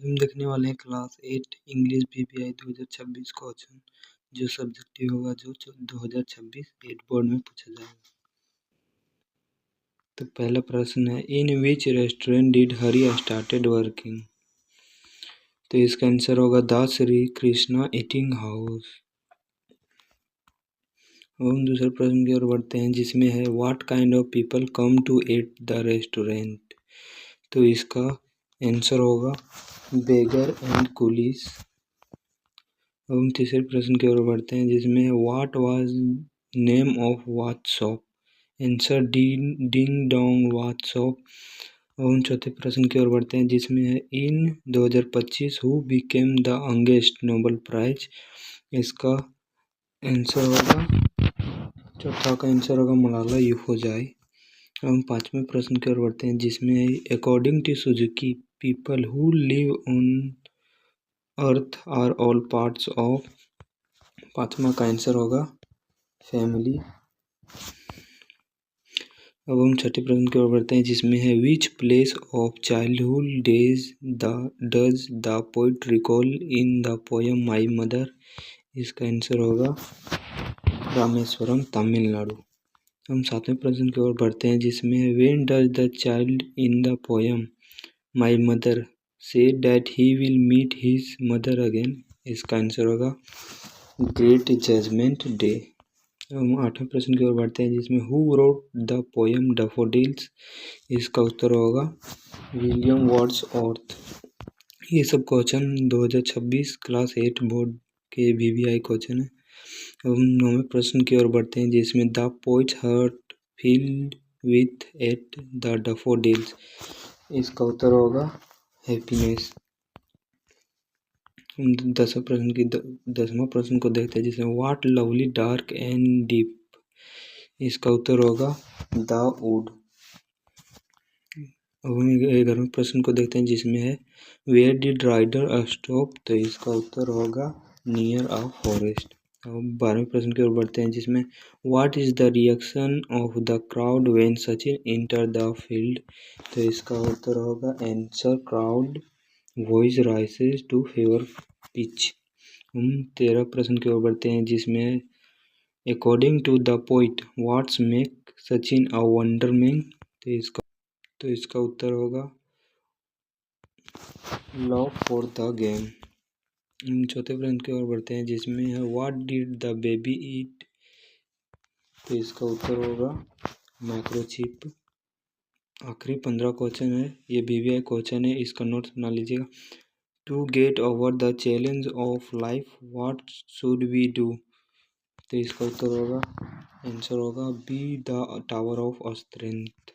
हम देखने वाले हैं क्लास 8 इंग्लिश बीबीआई 2026 क्वेश्चन जो सब्जेक्टिव होगा जो 2026 8 बोर्ड में पूछा जाएगा। तो पहला प्रश्न है, in which restaurant did Hari started working. तो इसका आंसर होगा the Shri Krishna eating house. अब हम दूसरे प्रश्न की ओर बढ़ते हैं जिसमें है what kind of people come to eat the restaurant. तो इसका आंसर होगा बेगर एंड कुलीस। अब हम तीसरे प्रश्न की ओर बढ़ते हैं जिसमें what was name of watch shop. Answer ding dong watch shop. अब हम चौथे प्रश्न की ओर बढ़ते हैं जिसमें है in 2025 who became the youngest Nobel prize. इसका आंसर होगा चौथा का आंसर होगा मलाला यूसुफजई। हम पांचवें प्रश्न की ओर बढ़ते हैं जिसमें according to Suzuki people who live on earth are all parts of. पांचवा का आंसर होगा फैमिली। अब हम छठे प्रश्न की ओर बढ़ते हैं जिसमें है which place of childhood days does the poet recall in the poem my mother. इसका आंसर होगा रामेश्वरम तमिलनाडु। हम सातवें प्रश्न की ओर बढ़ते हैं जिसमें when does the child in the poem my mother say that he will meet his mother again. इसका आंसर होगा ग्रेट जजमेंट डे। हम आठवें प्रश्न की ओर बढ़ते हैं जिसमें who wrote the poem daffodils. इसका उत्तर होगा विलियम वर्ड्सवर्थ। ये सब क्वेश्चन 2026 क्लास 8 बोर्ड के बीबीआई क्वेश्चन है। हम नौवें प्रश्न की ओर बढ़ते हैं जिसमें the poet's heart filled with at the daffodils. इसका उत्तर होगा हैप्पीनेस। हम दसवां प्रश्न को देखते हैं जिसमें what lovely dark and deep. इसका उत्तर होगा द वुड। अब हम 11वें प्रश्न को देखते हैं जिसमें है वेयर डिड राइडर स्टॉप। तो इसका उत्तर होगा नियर अ फॉरेस्ट। अब 12वें प्रश्न की ओर बढ़ते हैं जिसमें what is the reaction of the crowd when Sachin enter the field. तो इसका उत्तर होगा answer crowd voice rises to fever pitch. हम 13 प्रश्न की ओर बढ़ते हैं जिसमें according to the poet what's make Sachin a wonder man. तो इसका उत्तर होगा लव फॉर द गेम। हम चौथे प्रश्न की ओर बढ़ते हैं जिसमें है व्हाट डिड द बेबी ईट। तो इसका उत्तर होगा माइक्रोचिप। आखिरी 15 क्वेश्चन है, ये बीबीआई क्वेश्चन है, इसका नोट्स बना लीजिएगा। To get over the challenge of life what should we do. तो इसका उत्तर होगा आंसर होगा B the tower of strength.